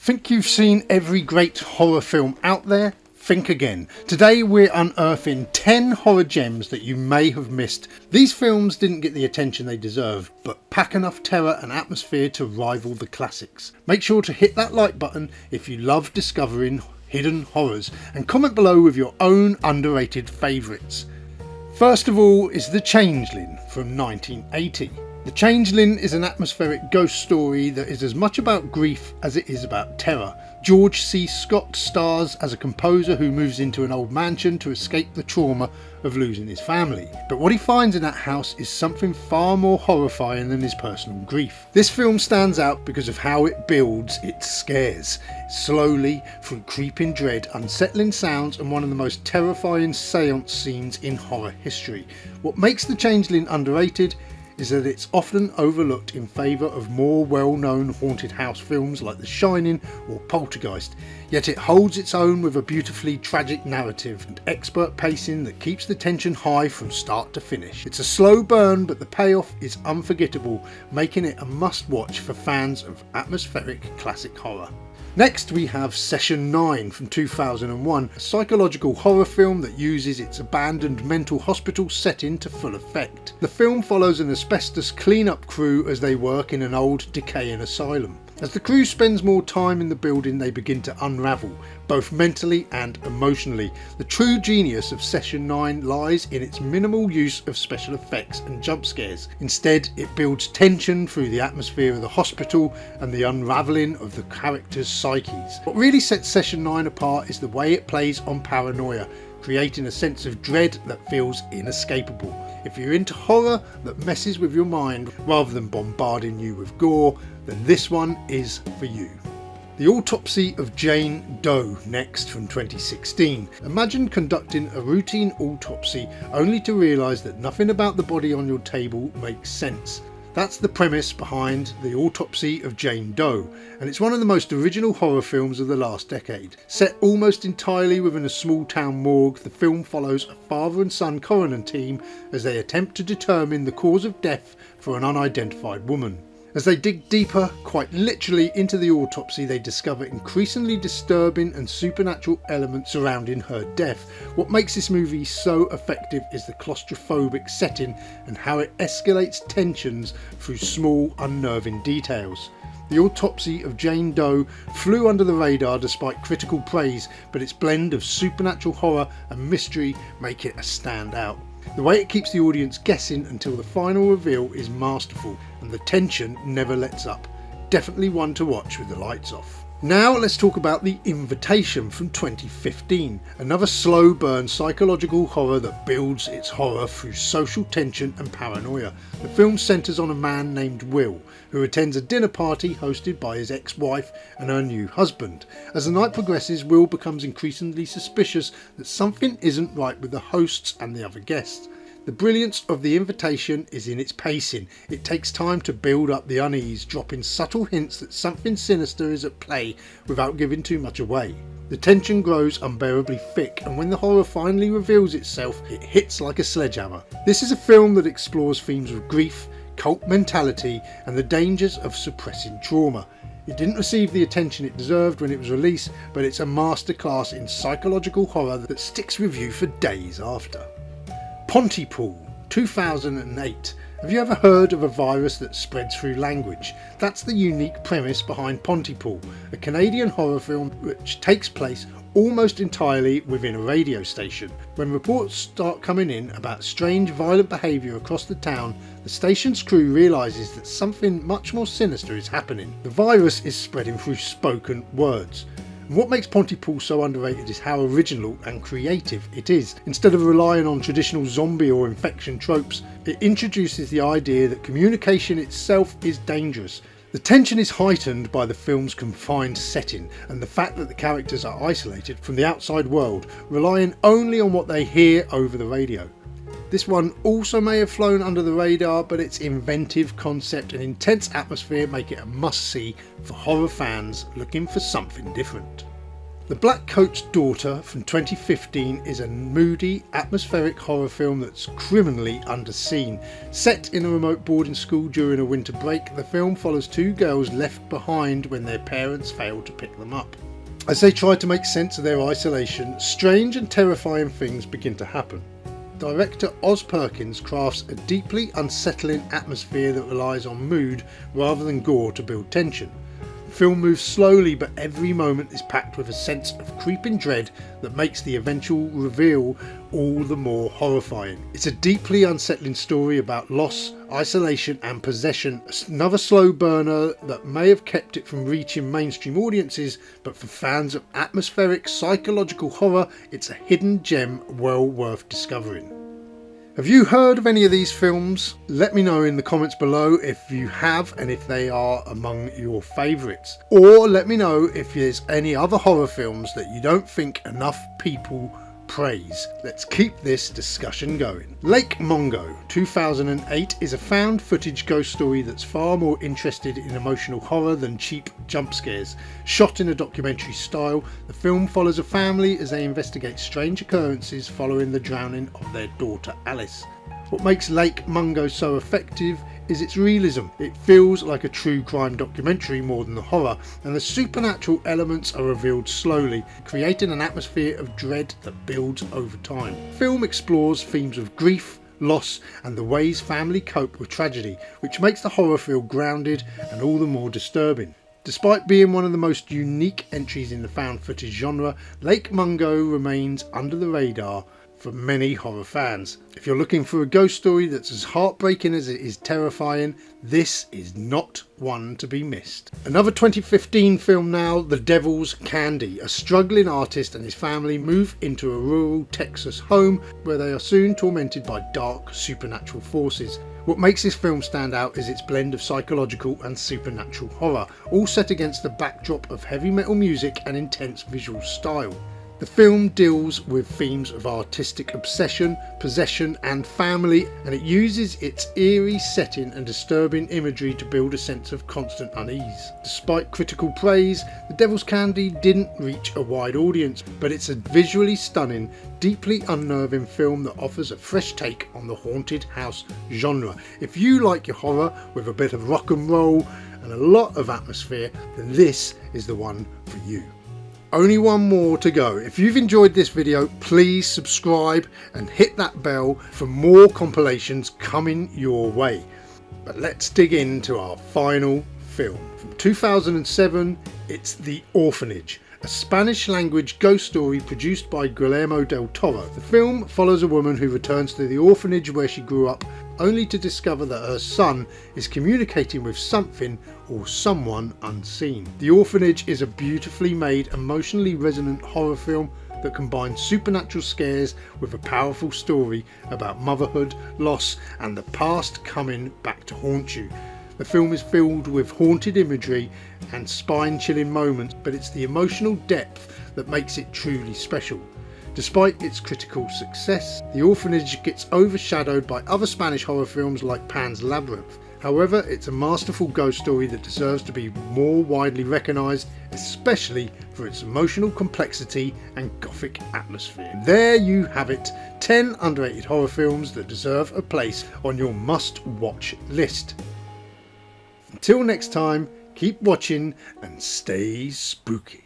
Think you've seen every great horror film out there? Think again. Today we're unearthing 10 horror gems that you may have missed. These films didn't get the attention they deserve, but pack enough terror and atmosphere to rival the classics. Make sure to hit that like button if you love discovering hidden horrors, and comment below with your own underrated favourites. First of all is The Changeling from 1980. The Changeling is an atmospheric ghost story that is as much about grief as it is about terror. George C. Scott stars as a composer who moves into an old mansion to escape the trauma of losing his family. But what he finds in that house is something far more horrifying than his personal grief. This film stands out because of how it builds its scares. Slowly, through creeping dread, unsettling sounds, and one of the most terrifying seance scenes in horror history. What makes The Changeling underrated is that it's often overlooked in favour of more well-known haunted house films like The Shining or Poltergeist, yet it holds its own with a beautifully tragic narrative and expert pacing that keeps the tension high from start to finish. It's a slow burn, but the payoff is unforgettable, making it a must-watch for fans of atmospheric classic horror. Next we have Session 9 from 2001, a psychological horror film that uses its abandoned mental hospital setting to full effect. The film follows an asbestos clean-up crew as they work in an old decaying asylum. As the crew spends more time in the building, they begin to unravel, both mentally and emotionally. The true genius of Session 9 lies in its minimal use of special effects and jump scares. Instead, it builds tension through the atmosphere of the hospital and the unravelling of the characters' psyches. What really sets Session 9 apart is the way it plays on paranoia, creating a sense of dread that feels inescapable. If you're into horror that messes with your mind rather than bombarding you with gore, then this one is for you. The Autopsy of Jane Doe next from 2016. Imagine conducting a routine autopsy only to realise that nothing about the body on your table makes sense. That's the premise behind The Autopsy of Jane Doe, and it's one of the most original horror films of the last decade. Set almost entirely within a small town morgue, the film follows a father and son coroner team as they attempt to determine the cause of death for an unidentified woman. As they dig deeper, quite literally, into the autopsy, they discover increasingly disturbing and supernatural elements surrounding her death. What makes this movie so effective is the claustrophobic setting and how it escalates tensions through small, unnerving details. The Autopsy of Jane Doe flew under the radar despite critical praise, but its blend of supernatural horror and mystery make it a standout. The way it keeps the audience guessing until the final reveal is masterful, and the tension never lets up. Definitely one to watch with the lights off. Now let's talk about The Invitation from 2015, another slow burn psychological horror that builds its horror through social tension and paranoia. The film centres on a man named Will, who attends a dinner party hosted by his ex-wife and her new husband. As the night progresses, Will becomes increasingly suspicious that something isn't right with the hosts and the other guests. The brilliance of The Invitation is in its pacing. It takes time to build up the unease, dropping subtle hints that something sinister is at play without giving too much away. The tension grows unbearably thick, and when the horror finally reveals itself, it hits like a sledgehammer. This is a film that explores themes of grief, cult mentality, and the dangers of suppressing trauma. It didn't receive the attention it deserved when it was released, but it's a masterclass in psychological horror that sticks with you for days after. Pontypool, 2008. Have you ever heard of a virus that spreads through language? That's the unique premise behind Pontypool, a Canadian horror film which takes place almost entirely within a radio station. When reports start coming in about strange violent behaviour across the town, the station's crew realises that something much more sinister is happening. The virus is spreading through spoken words. And what makes Pontypool so underrated is how original and creative it is. Instead of relying on traditional zombie or infection tropes, it introduces the idea that communication itself is dangerous. The tension is heightened by the film's confined setting and the fact that the characters are isolated from the outside world, relying only on what they hear over the radio. This one also may have flown under the radar, but its inventive concept and intense atmosphere make it a must-see for horror fans looking for something different. The Black Coat's Daughter from 2015 is a moody, atmospheric horror film that's criminally underseen. Set in a remote boarding school during a winter break, the film follows two girls left behind when their parents fail to pick them up. As they try to make sense of their isolation, strange and terrifying things begin to happen. Director Oz Perkins crafts a deeply unsettling atmosphere that relies on mood rather than gore to build tension. The film moves slowly, but every moment is packed with a sense of creeping dread that makes the eventual reveal all the more horrifying. It's a deeply unsettling story about loss, isolation and possession, another slow burner that may have kept it from reaching mainstream audiences, but for fans of atmospheric psychological horror, it's a hidden gem well worth discovering. Have you heard of any of these films? Let me know in the comments below if you have and if they are among your favourites. Or let me know if there's any other horror films that you don't think enough people praise. Let's keep this discussion going. Lake Mungo 2008 is a found footage ghost story that's far more interested in emotional horror than cheap jump scares. Shot in a documentary style, the film follows a family as they investigate strange occurrences following the drowning of their daughter Alice. What makes Lake Mungo so effective is its realism. It feels like a true crime documentary more than the horror, and the supernatural elements are revealed slowly, creating an atmosphere of dread that builds over time. The film explores themes of grief, loss and the ways family cope with tragedy, which makes the horror feel grounded and all the more disturbing. Despite being one of the most unique entries in the found footage genre, Lake Mungo remains under the radar for many horror fans. If you're looking for a ghost story that's as heartbreaking as it is terrifying, this is not one to be missed. Another 2015 film now, The Devil's Candy. A struggling artist and his family move into a rural Texas home where they are soon tormented by dark supernatural forces. What makes this film stand out is its blend of psychological and supernatural horror, all set against the backdrop of heavy metal music and intense visual style. The film deals with themes of artistic obsession, possession and family, and it uses its eerie setting and disturbing imagery to build a sense of constant unease. Despite critical praise, The Devil's Candy didn't reach a wide audience, but it's a visually stunning, deeply unnerving film that offers a fresh take on the haunted house genre. If you like your horror with a bit of rock and roll and a lot of atmosphere, then this is the one for you. Only one more to go. If you've enjoyed this video, please subscribe and hit that bell for more compilations coming your way. But let's dig into our final film. From 2007, it's The Orphanage, a Spanish language ghost story produced by Guillermo del Toro. The film follows a woman who returns to the orphanage where she grew up, only to discover that her son is communicating with something or someone unseen. The Orphanage is a beautifully made, emotionally resonant horror film that combines supernatural scares with a powerful story about motherhood, loss and the past coming back to haunt you. The film is filled with haunted imagery and spine-chilling moments, but it's the emotional depth that makes it truly special. Despite its critical success, The Orphanage gets overshadowed by other Spanish horror films like Pan's Labyrinth. However, it's a masterful ghost story that deserves to be more widely recognised, especially for its emotional complexity and gothic atmosphere. There you have it, 10 underrated horror films that deserve a place on your must-watch list. Until next time, keep watching and stay spooky.